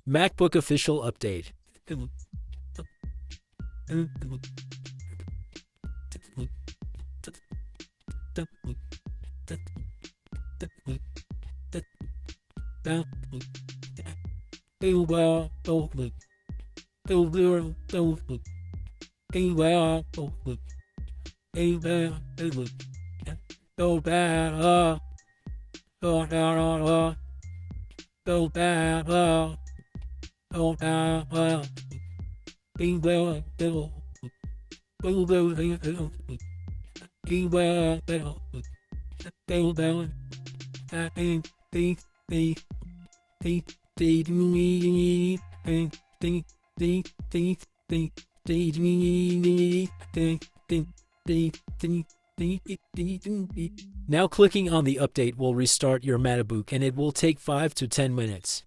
MacBook official update. Now clicking on the update will restart your MacBook and it will take 5 to 10 minutes.